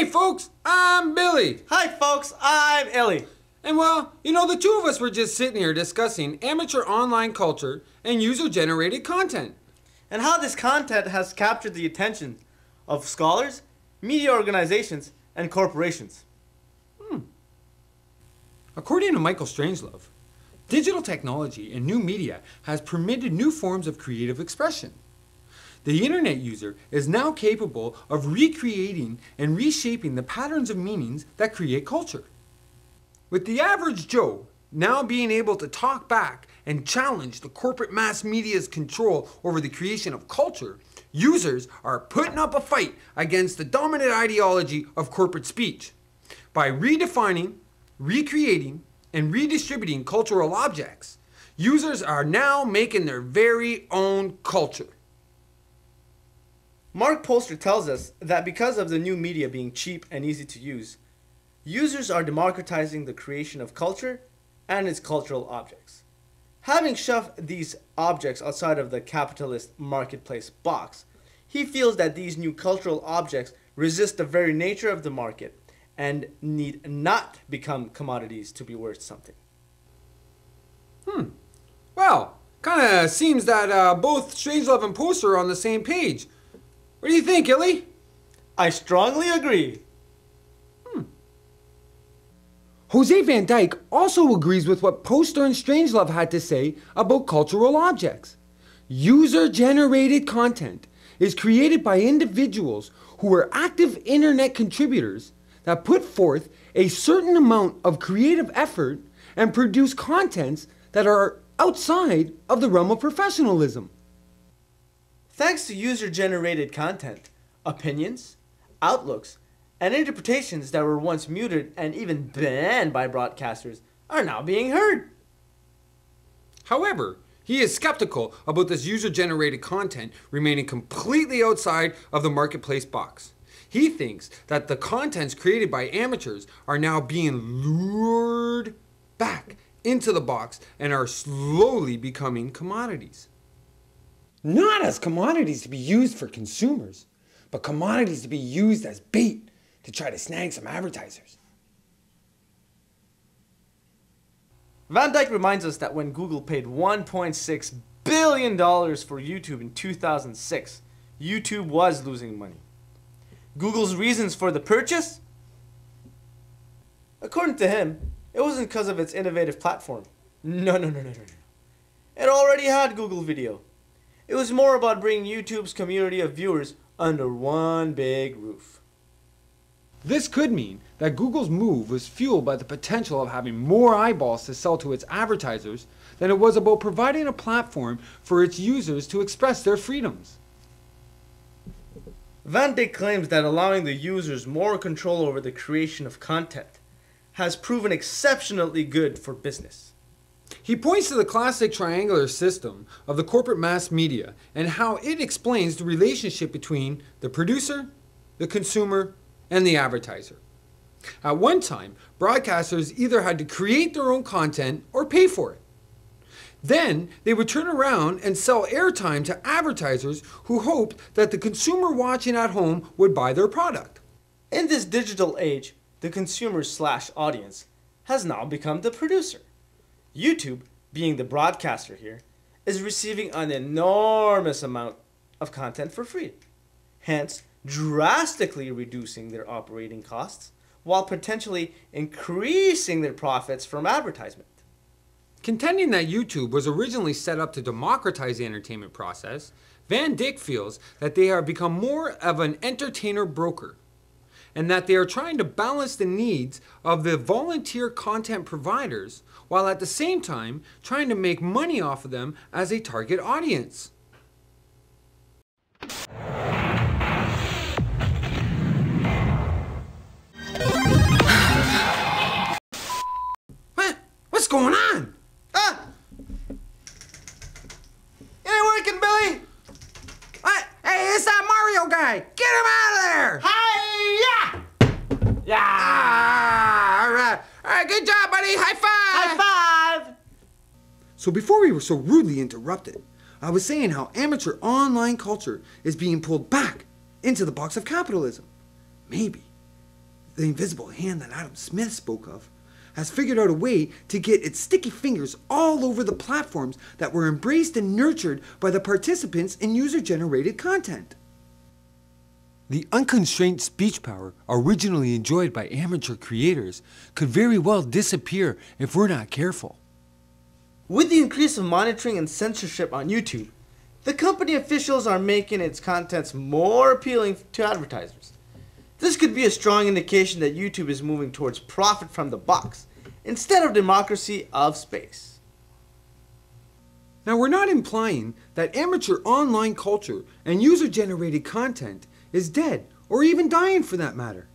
folks, I'm Billy. Hi folks, I'm Illy. And well, you know, the two of us were just sitting here discussing amateur online culture and user-generated content. And how this content has captured the attention of scholars, media organizations, and corporations. According to Michael Strangelove, digital technology and new media has permitted new forms of creative expression. The internet user is now capable of recreating and reshaping the patterns of meanings that create culture. With the average Joe now being able to talk back and challenge the corporate mass media's control over the creation of culture, users are putting up a fight against the dominant ideology of corporate speech. By redefining, recreating, and redistributing cultural objects, users are now making their very own culture. Mark Poster tells us that because of the new media being cheap and easy to use, users are democratizing the creation of culture and its cultural objects. Having shoved these objects outside of the capitalist marketplace box, he feels that these new cultural objects resist the very nature of the market and need not become commodities to be worth something. Well, kind of seems that both Strangelove and Poster are on the same page. What do you think, Illy? I strongly agree. José van Dijck also agrees with what Poster and Strangelove had to say about cultural objects. User-generated content is created by individuals who are active internet contributors that put forth a certain amount of creative effort and produce contents that are outside of the realm of professionalism. Thanks to user-generated content, opinions, outlooks, and interpretations that were once muted and even banned by broadcasters are now being heard. However, he is skeptical about this user-generated content remaining completely outside of the marketplace box. He thinks that the contents created by amateurs are now being lured back into the box and are slowly becoming commodities. Not as commodities to be used for consumers, but commodities to be used as bait to try to snag some advertisers. Van Dijck reminds us that when Google paid $1.6 billion for YouTube in 2006, YouTube was losing money. Google's reasons for the purchase? According to him, it wasn't because of its innovative platform. No. It already had Google Video. It was more about bringing YouTube's community of viewers under one big roof. This could mean that Google's move was fueled by the potential of having more eyeballs to sell to its advertisers than it was about providing a platform for its users to express their freedoms. Van Dijck claims that allowing the users more control over the creation of content has proven exceptionally good for business. He points to the classic triangular system of the corporate mass media and how it explains the relationship between the producer, the consumer, and the advertiser. At one time, broadcasters either had to create their own content or pay for it. Then they would turn around and sell airtime to advertisers who hoped that the consumer watching at home would buy their product. In this digital age, the consumer/audience has now become the producer. YouTube, being the broadcaster here, is receiving an enormous amount of content for free, hence drastically reducing their operating costs while potentially increasing their profits from advertisement. Contending that YouTube was originally set up to democratize the entertainment process, Van Dijck feels that they have become more of an entertainer broker, and that they are trying to balance the needs of the volunteer content providers while at the same time trying to make money off of them as a target audience. What's going on? It ain't working, Billy! What? Hey, it's that Mario guy! Get him out of there! Hi-ya! Yeah! All right, good job, buddy! High five! High five! So before we were so rudely interrupted, I was saying how amateur online culture is being pulled back into the box of capitalism. Maybe the invisible hand that Adam Smith spoke of, has figured out a way to get its sticky fingers all over the platforms that were embraced and nurtured by the participants in user-generated content. The unconstrained speech power originally enjoyed by amateur creators could very well disappear if we're not careful. With the increase of monitoring and censorship on YouTube, the company officials are making its contents more appealing to advertisers. This could be a strong indication that YouTube is moving towards profit from the box instead of democracy of space. Now, we're not implying that amateur online culture and user-generated content is dead, or even dying for that matter.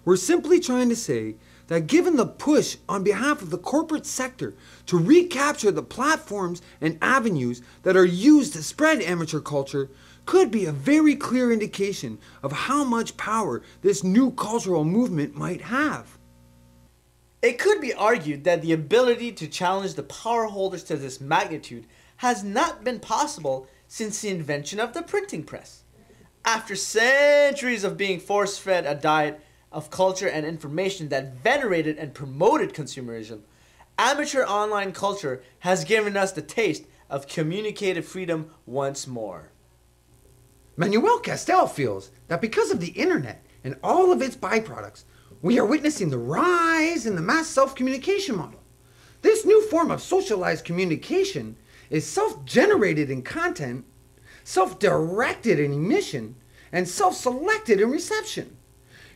We're simply trying to say that given the push on behalf of the corporate sector to recapture the platforms and avenues that are used to spread amateur culture could be a very clear indication of how much power this new cultural movement might have. It could be argued that the ability to challenge the power holders to this magnitude has not been possible since the invention of the printing press. After centuries of being force-fed a diet of culture and information that venerated and promoted consumerism, amateur online culture has given us the taste of communicative freedom once more. Manuel Castells feels that because of the internet and all of its byproducts, we are witnessing the rise in the mass self-communication model. This new form of socialized communication is self-generated in content, self-directed in emission, and self-selected in reception.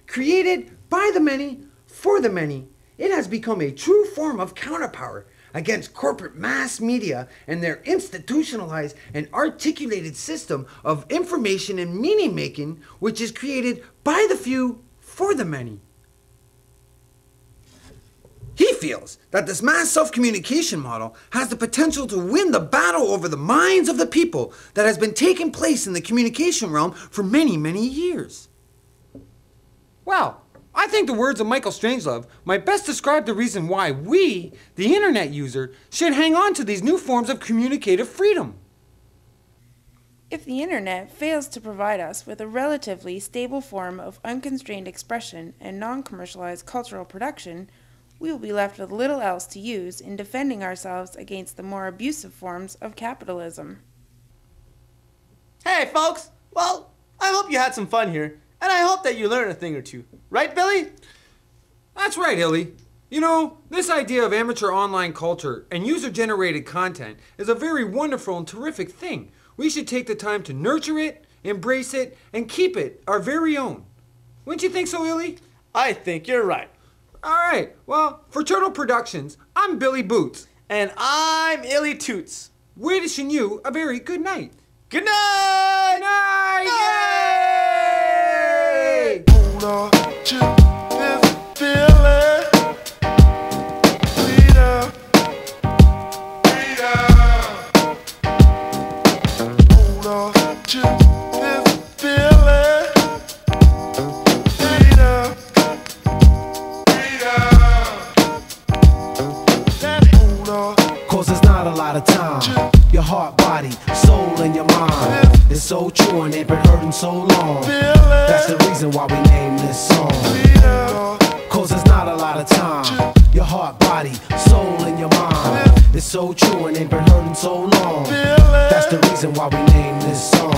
Created by the many, for the many, it has become a true form of counterpower against corporate mass media and their institutionalized and articulated system of information and meaning making, which is created by the few, for the many. He feels that this mass self-communication model has the potential to win the battle over the minds of the people that has been taking place in the communication realm for many, many years. Well, I think the words of Michael Strangelove might best describe the reason why we, the internet user, should hang on to these new forms of communicative freedom. If the internet fails to provide us with a relatively stable form of unconstrained expression and non-commercialized cultural production, we will be left with little else to use in defending ourselves against the more abusive forms of capitalism. Hey folks, well, I hope you had some fun here, and I hope that you learned a thing or two. Right, Billy? That's right, Illy. You know, this idea of amateur online culture and user-generated content is a very wonderful and terrific thing. We should take the time to nurture it, embrace it, and keep it our very own. Wouldn't you think so, Illy? I think you're right. All right, well, for Turtle Productions, I'm Billy Boots. And I'm Illy Toots. We're wishing you a very good night. Good night! Good night! Yay! Hold on to this feeling. Freedom. Hold on to this feeling. Freedom. Hold on. Cause there's not a lot of time. Your heart, body, soul, and your mind. It's so true and ain't been hurting so long. That's the reason why we named this song. Cause there's not a lot of time. Your heart, body, soul, and your mind. It's so true and ain't been hurting so long. That's the reason why we named this song.